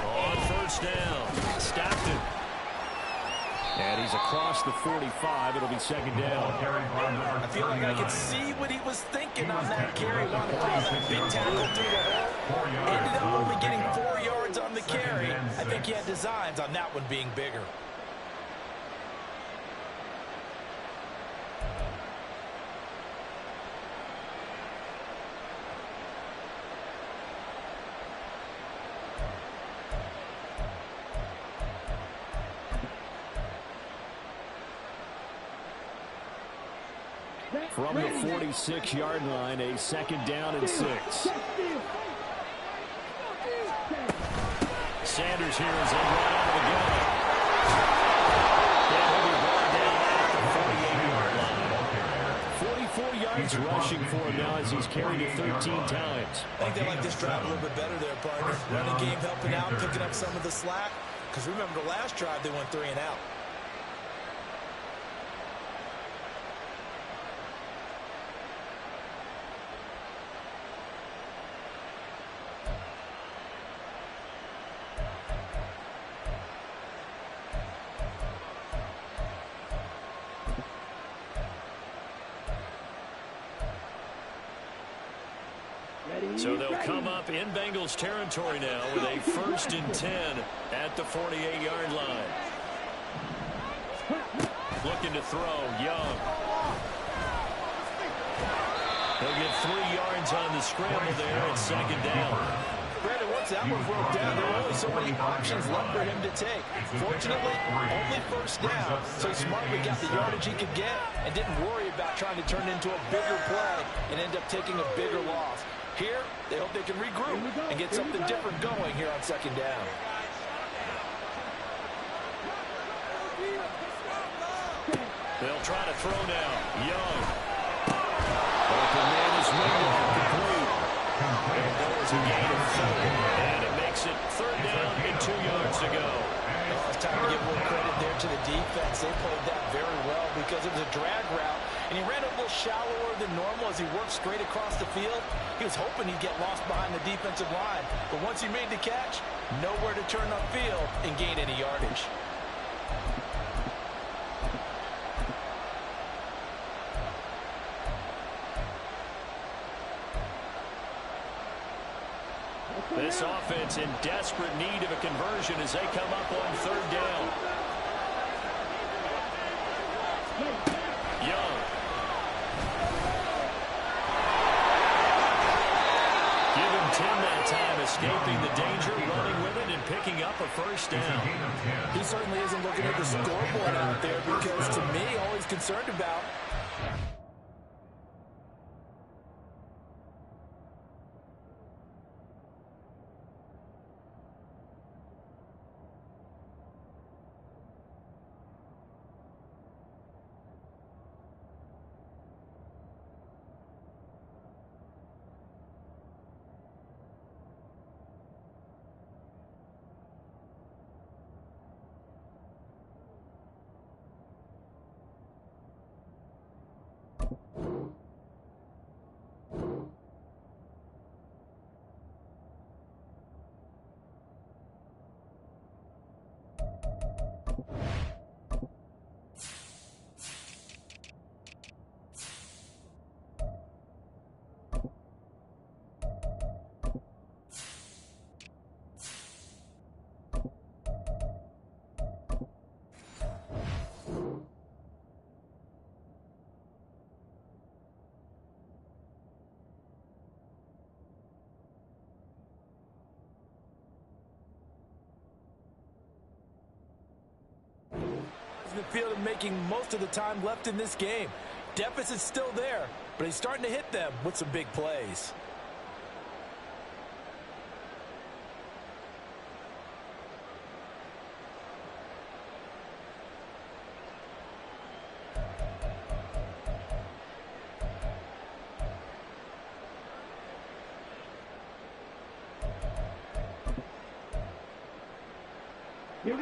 Speaker 1: On 1st down. Stockton. And he's across the 45. It'll be 2nd down.
Speaker 2: I feel like I could see what he was thinking on that carry. Wanted to throw that big tackle through the hole. Ended up only getting 4 yards on the carry. I think he had designs on that one being bigger.
Speaker 1: From the 46-yard line, a 2nd down and 6. Sanders here as they run out of the gun. And he'll be brought down at the 48-yard line. 44 yards rushing for him now as he's carried it 13 times.
Speaker 2: I think they like this drive a little bit better there, partner. Running game helping out, picking up some of the slack. because remember the last drive they went 3 and out.
Speaker 1: So they'll come up in Bengals territory now with a 1st and 10 at the 48-yard line. Looking to throw, Young. He'll get 3 yards on the scramble there at 2nd down.
Speaker 2: Brandon, once that one broke down, there were only so many options left for him to take. Fortunately, only 1st down, so he smartly got the yardage he could get and didn't worry about trying to turn it into a bigger play and end up taking a bigger loss. Here, they hope they can regroup and get something different going here on 2nd down.
Speaker 1: They'll try to throw now. Young. Open man is complete. And there's a gain of 4. And it makes it 3rd down and 2 yards to go.
Speaker 2: Oh, it's time to give more credit there to the defense. They played that very well because it was a drag route. And he ran a little shallower than normal as he worked straight across the field. He was hoping he'd get lost behind the defensive line. But once he made the catch, nowhere to turn upfield and gain any yardage.
Speaker 1: This offense in desperate need of a conversion as they come up on 3rd down. Young. Give him 10 that time, escaping the danger, running with it, and picking up a 1st down.
Speaker 2: He certainly isn't looking at the scoreboard out there because, to me, all he's concerned about the field and making most of the time left in this game. Deficit's still there, but he's starting to hit them with some big plays.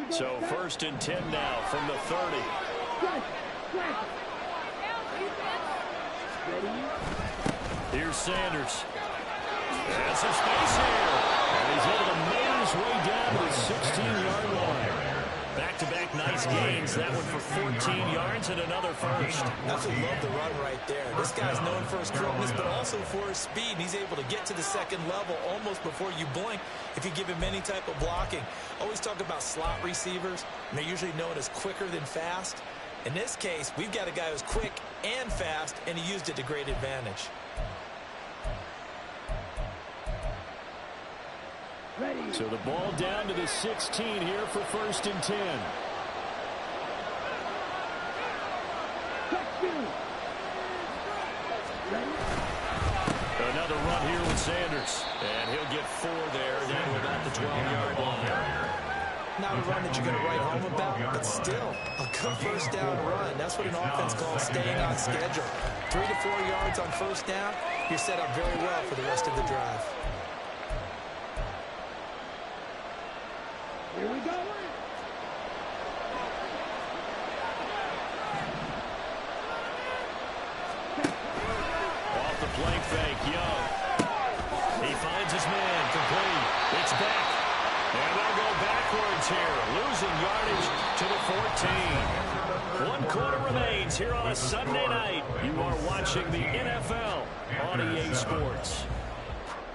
Speaker 1: So 1st and 10 now from the 30. Here's Sanders. Has some space here. And he's able to make his way down to the 16-yard line. Back-to-back nice gains. That one for 14 yards and another 1st.
Speaker 2: Absolutely love the run right there. This guy's known for his quickness, but also for his speed. And he's able to get to the 2nd level almost before you blink if you give him any type of blocking. Always talk about slot receivers, and they're usually known as quicker than fast. In this case, we've got a guy who's quick and fast, and he used it to great advantage.
Speaker 1: So the ball down to the 16 here for 1st and 10. Another run here with Sanders. And he'll get 4 there, down to about the 12-yard line.
Speaker 2: Not a run that you're going to write home about, but still a good 1st down run. That's what an offense calls staying on schedule. 3 to 4 yards on 1st down, you're set up very well for the rest of the drive.
Speaker 4: Here we go.
Speaker 1: yards here, losing yardage to the 14. 1 quarter remains here on a Sunday night. You are watching the NFL on EA Sports.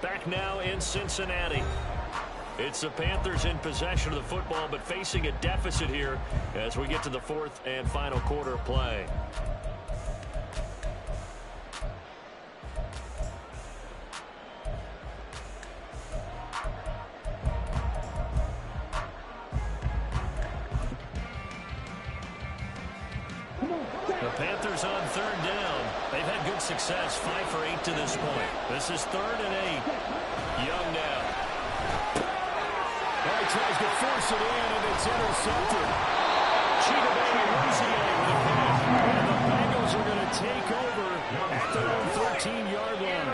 Speaker 1: Back now in Cincinnati. It's the Panthers in possession of the football, but facing a deficit here as we get to the 4th and final quarter of play. The Panthers on 3rd down. They've had good success, 5 for 8 to this point. This is 3rd and 8. Young now. He tries to force it in, and it's intercepted. Chidobe Awuzie with a pick. And the Bengals are going to take over at their own 13-yard line.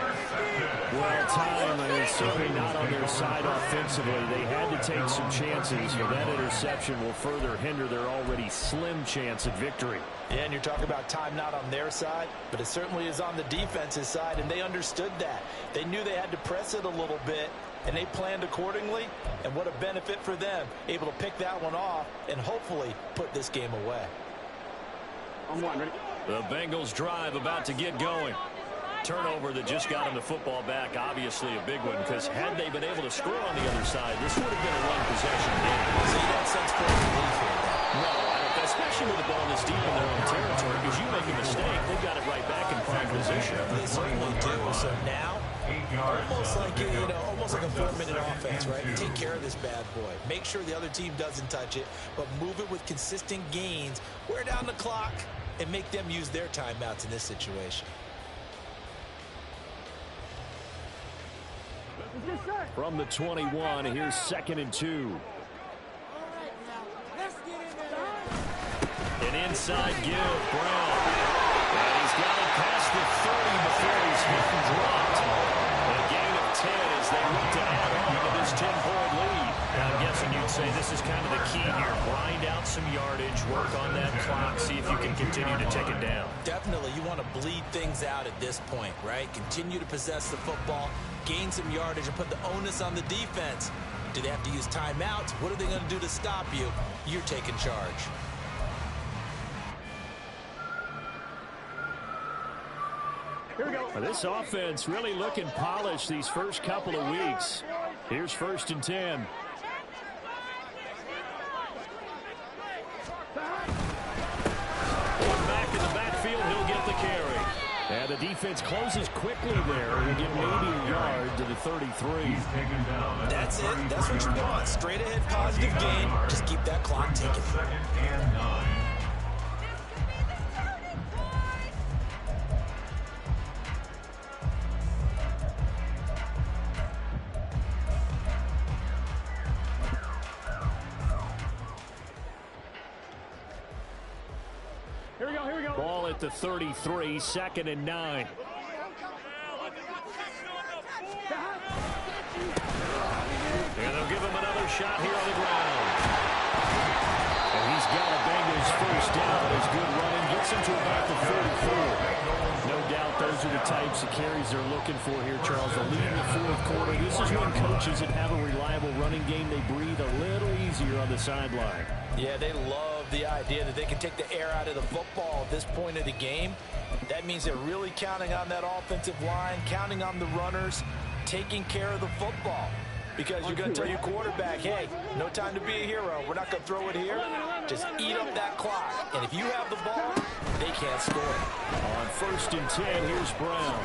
Speaker 1: Well, time is certainly not on their side offensively. They had to take some chances, but that interception will further hinder their already slim chance at victory.
Speaker 2: Yeah, and you're talking about time not on their side, but it certainly is on the defense's side, and they understood that. They knew they had to press it a little bit, and they planned accordingly, and what a benefit for them, able to pick that one off and hopefully put this game away.
Speaker 1: The Bengals drive about to get going. Turnover that just got them the football back, obviously a big one, because had they been able to score on the other side, this would have been a one-possession game.
Speaker 2: So you don't sense for relief here.
Speaker 1: No, I don't, especially with the ball this deep in their own territory, because you make a mistake, they've got it right back in prime position.
Speaker 2: They certainly do. So now, almost like a 4-minute offense, right? Take care of this bad boy. Make sure the other team doesn't touch it, but move it with consistent gains. Wear down the clock and make them use their timeouts in this situation.
Speaker 1: From the 21, here's 2nd and 2. An inside give, Brown. And he's got it past the 30 before he's hit and dropped. A gain of 10 as they look to add on to this 10-point lead. I'm guessing you'd say this is kind of the key here. Grind out some yardage, work on that clock, see if you can continue to take it down.
Speaker 2: Definitely, you want to bleed things out at this point, right? Continue to possess the football, gain some yardage, and put the onus on the defense. Do they have to use timeouts? What are they going to do to stop you? You're taking charge.
Speaker 1: This offense really looking polished these first couple of weeks. Here's 1st and 10. One back in the backfield, he'll get the carry. And the defense closes quickly there. He'll get maybe a yard to the 33.
Speaker 2: That's it. That's what you want. Straight ahead positive gain. Just keep that clock ticking.
Speaker 6: 2nd and 9.
Speaker 1: Ball at the 33, 2nd and 9. And they'll give him another shot here on the ground. And he's got a Bengals first down. It's good running. Gets him to about the 44. No doubt those are the types of carries they're looking for here, Charles. The lead in the 4th quarter. This is when coaches that have a reliable running game, they breathe a little easier on the sideline.
Speaker 2: Yeah, they love the idea that they can take the air out of the football at this point of the game. That means they're really counting on that offensive line, counting on the runners, taking care of the football. Because you're going to tell your quarterback, hey, no time to be a hero. We're not going to throw it here. Just eat up that clock. And if you have the ball, they can't score.
Speaker 1: On 1st and 10, here's Brown.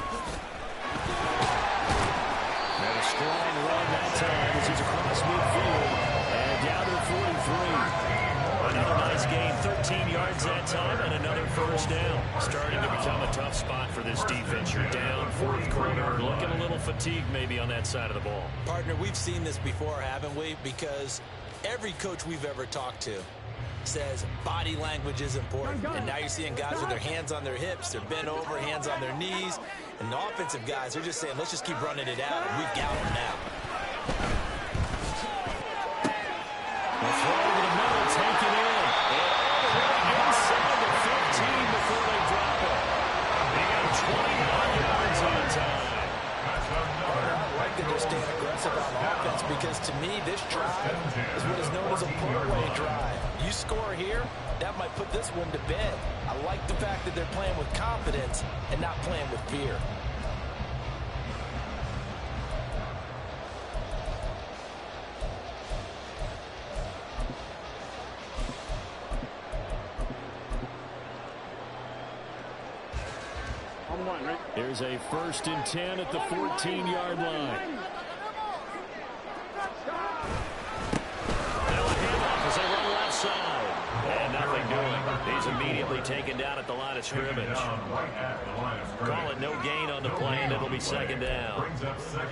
Speaker 1: And a strong run that time as he's across midfield. And down to the 43. Another nice gain, 13 yards that time, and another first down. Starting to become a tough spot for this defense. You're down, 4th quarter, looking a little fatigued maybe on that side of the ball.
Speaker 2: Partner, we've seen this before, haven't we? Because every coach we've ever talked to says body language is important. And now you're seeing guys with their hands on their hips, they're bent over, hands on their knees. And the offensive guys, they're just saying, let's just keep running it out, and we've got them now.
Speaker 1: The throw to the middle, taken in. Inside the 15 before they drop it. They got 29 yards on time.
Speaker 2: I like that they're staying aggressive on offense because to me, this drive is what is known as a push. might put this one to bed. I like the fact that they're playing with confidence and not playing with fear.
Speaker 1: Here's a 1st and 10 at the 14-yard line. Now a handoff as they run left side. And nothing doing. He's immediately taken down at the line of scrimmage. Call it no gain on the play, and it'll be 2nd down.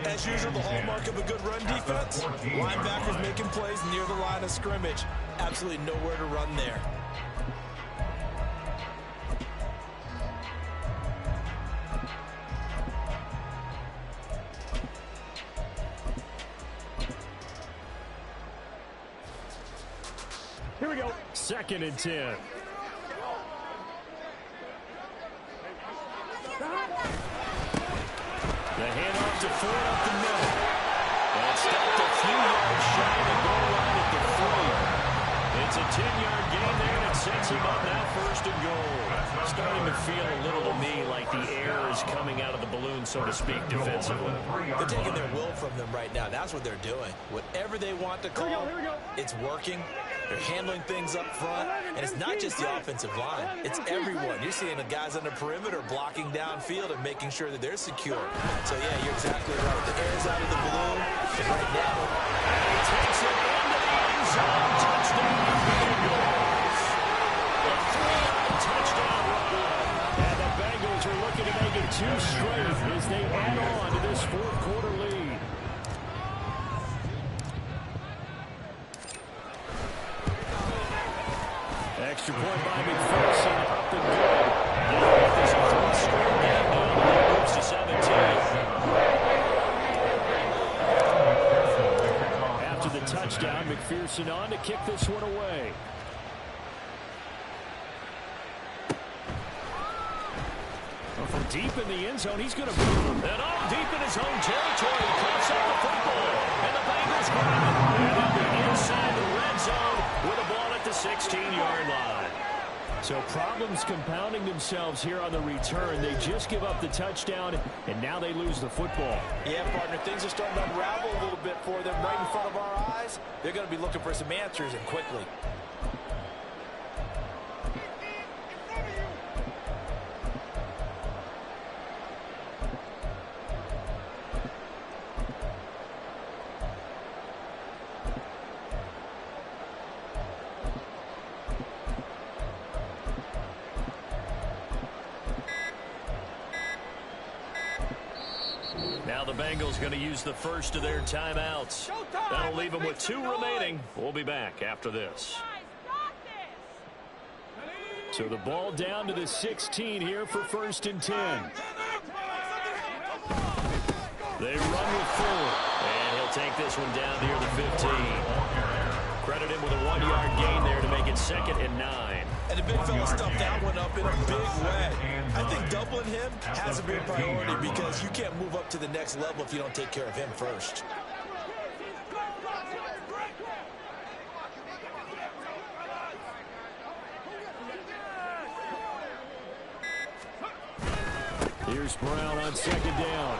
Speaker 2: As usual, the hallmark of a good run defense, linebackers making plays near the line of scrimmage. Absolutely nowhere to run there.
Speaker 1: Here we go. 2nd and 10. The handoff to Ford up the middle. And it's stopped a few yards shy of the goal line at the 3. It's a 10-yard gain there, and it sets him up now 1st and goal. Starting to feel a little to me like the air is coming out of the balloon, so to speak, defensively.
Speaker 2: They're taking their will from them right now. That's what they're doing. Whatever they want to call, it's working. They're handling things up front, and it's not just the offensive line. It's everyone. You're seeing the guys on the perimeter blocking downfield and making sure that they're secure. So, yeah, you're exactly right. The air's out of the balloon, and right now,
Speaker 1: he takes it into the end zone. Touchdown, Bengals. A 3-yard touchdown run. And the Bengals are looking to make it 2 straight as they add on to this 4th-quarter lead. Extra point by McPherson, up and good. And there's a 3-score game now. That moves to 17. After the touchdown, McPherson on to kick this one away. From deep in the end zone, he's going to move. And all deep in his own territory, he coughs up the football. And the Bengals grab it. And they'll be inside the red zone with a ball at the 16-yard line. So problems compounding themselves here on the return. They just give up the touchdown, and now they lose the football.
Speaker 2: yeah, partner, things are starting to unravel a little bit for them right in front of our eyes. They're going to be looking for some answers, and quickly.
Speaker 1: Now the Bengals going to use the first of their timeouts. That'll leave them with 2 remaining. We'll be back after this. So the ball down to the 16 here for 1st and 10. They run with Ford. And he'll take this one down near the 15. Credit him with a 1-yard gain there to make it 2nd and 9.
Speaker 2: And the big fella stuffed that one up in a big way. I think doubling him has to be a priority because you can't move up to the next level if you don't take care of him first.
Speaker 1: Here's Brown on 2nd down.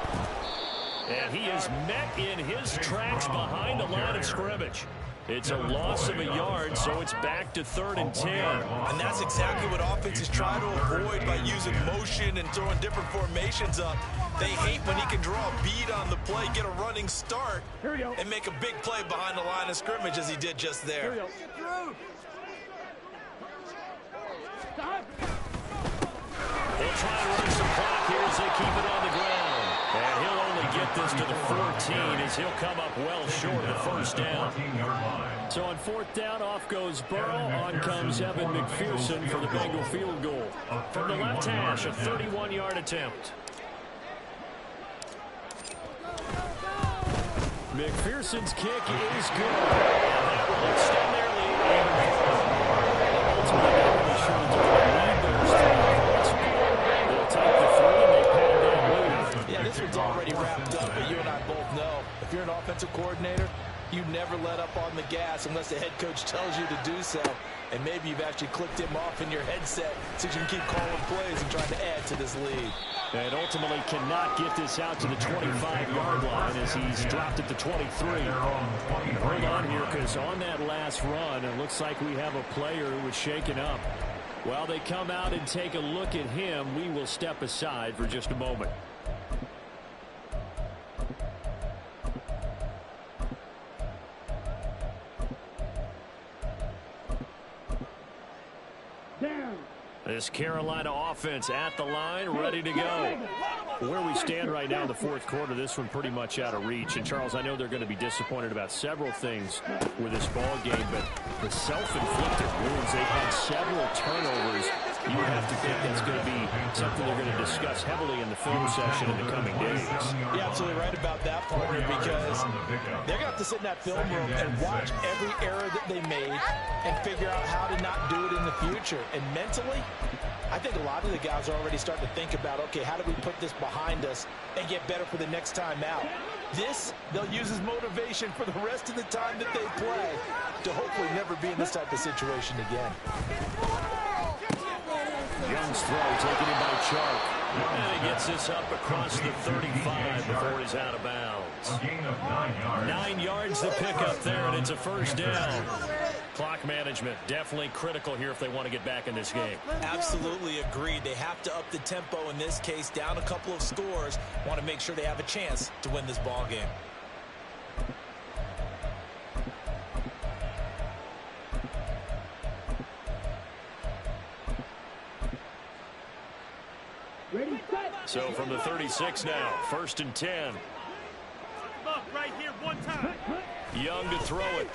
Speaker 1: And he is met in his tracks behind the line of scrimmage. It's a loss of a yard, so it's back to 3rd and 10.
Speaker 2: And that's exactly what offenses try to avoid by using motion and throwing different formations up. They hate when he can draw a bead on the play, get a running start, and make a big play behind the line of scrimmage as he did just there.
Speaker 1: They'll try to run some clock here as they keep it on the ground. And he'll only get this to the 14 as he'll come up well short of the 1st down. So on 4th down, off goes Burrow. On comes Evan McPherson for the Bengal field goal. From the left hash, a 31-yard attempt. McPherson's kick is good. And that will extend their lead even further. Ultimately, they're really sure to lead those 3 points. They'll take the 3 and they pad that lead.
Speaker 2: Yeah, this one's already wrapped up, but you and I both know if you're an offensive coordinator, you never let up on the gas unless the head coach tells you to do so. And maybe you've actually clicked him off in your headset so you can keep calling plays and trying to add to this lead.
Speaker 1: And ultimately cannot get this out to the 25-yard line as he's dropped at the 23. Hold on here, because on that last run, it looks like we have a player who was shaken up. While they come out and take a look at him, we will step aside for just a moment. This Carolina offense at the line, ready to go. Where we stand right now in the fourth quarter, this one pretty much out of reach. And, Charles, I know they're going to be disappointed about several things with this ball game, but the self-inflicted wounds, they've had several turnovers. You would have to think that's going to be something they're going to discuss heavily in the film session in the coming days.
Speaker 2: You're absolutely right about that, partner, because they're going to have to sit in that film room and watch every error that they made and figure out how to not do it in the future. And mentally, I think a lot of the guys are already starting to think about, okay, how do we put this behind us and get better for the next time out? This, they'll use as motivation for the rest of the time that they play to hopefully never be in this type of situation again.
Speaker 1: Young's throw taken in by Chark. And he gets this up across the 35 before he's out of bounds. 9 yards to pick up there, and it's a first down. Clock management definitely critical here if they want to get back in this game.
Speaker 2: Absolutely agreed. They have to up the tempo in this case, down a couple of scores. Want to make sure they have a chance to win this ball game.
Speaker 1: So from the 36 now, 1st and 10.
Speaker 3: Right here, one time.
Speaker 1: Young to throw it.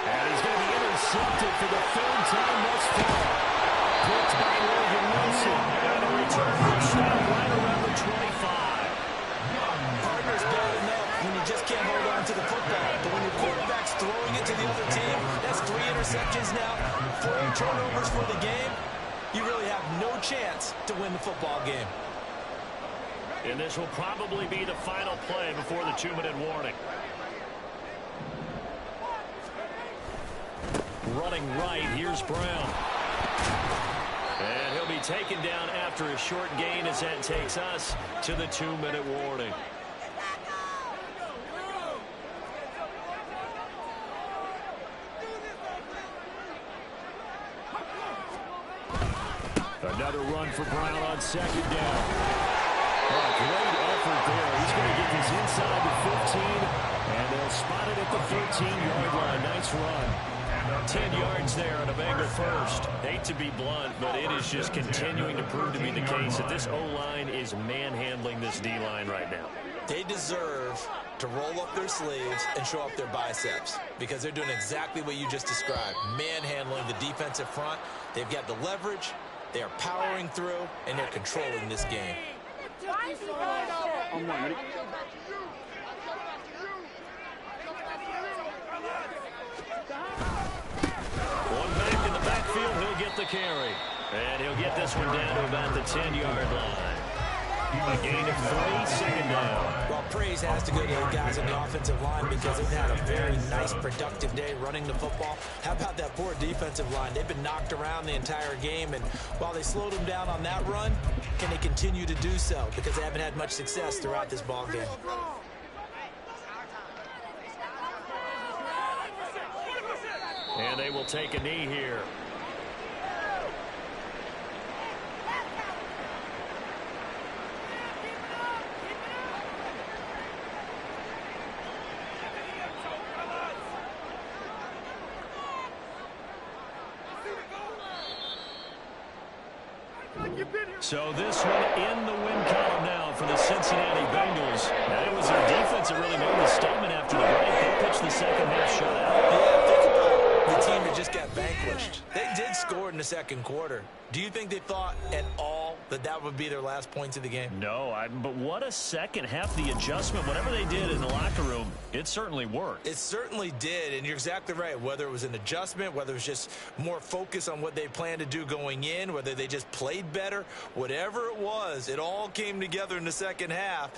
Speaker 1: And he's going to be intercepted for the 3rd time thus far. Picked by Logan Wilson. And a return for a stop right around the 25.
Speaker 2: Partner's bad enough when you just can't hold on to the football. But when your quarterback's throwing it to the other team, that's 3 interceptions now, 4 turnovers for the game. You really have no chance to win the football game.
Speaker 1: And this will probably be the final play before the 2-minute warning. Running right, here's Brown. And he'll be taken down after a short gain as that takes us to the 2-minute warning. Another run for Brown on 2nd down. Oh, great effort there. He's going to get this inside the 15, and they'll spot it at the 13-yard line. Nice run. 10 yards there on a Bengal first. Hate to be blunt, but it is just continuing to prove to be the case that this O-line is manhandling this D-line right now.
Speaker 2: They deserve to roll up their sleeves and show up their biceps because they're doing exactly what you just described, manhandling the defensive front. They've got the leverage. They are powering through, and they're controlling this game.
Speaker 4: I'm ready.
Speaker 1: One back in the backfield, he'll get the carry. And he'll get this one down to about the 10-yard line. A gain of 3, 2nd down.
Speaker 2: Well, praise has to go to the guys on the offensive line because they've had a very nice, productive day running the football. How about that poor defensive line? They've been knocked around the entire game, and while they slowed them down on that run, can they continue to do so? Because they haven't had much success throughout this ball game.
Speaker 1: And they will take a knee here. So this one in the win column now for the Cincinnati Bengals. And it was their defense that really made the statement after the break. They pitched the second half shutout.
Speaker 2: Yeah, think about the team that just got vanquished. They did score in the 2nd quarter. Do you think they thought at all that that would be their last points of the game?
Speaker 1: No, but what a second half. The adjustment, whatever they did in the locker room, it certainly worked.
Speaker 2: It certainly did, and you're exactly right. Whether it was an adjustment, whether it was just more focus on what they planned to do going in, whether they just played better, whatever it was, it all came together in the second half.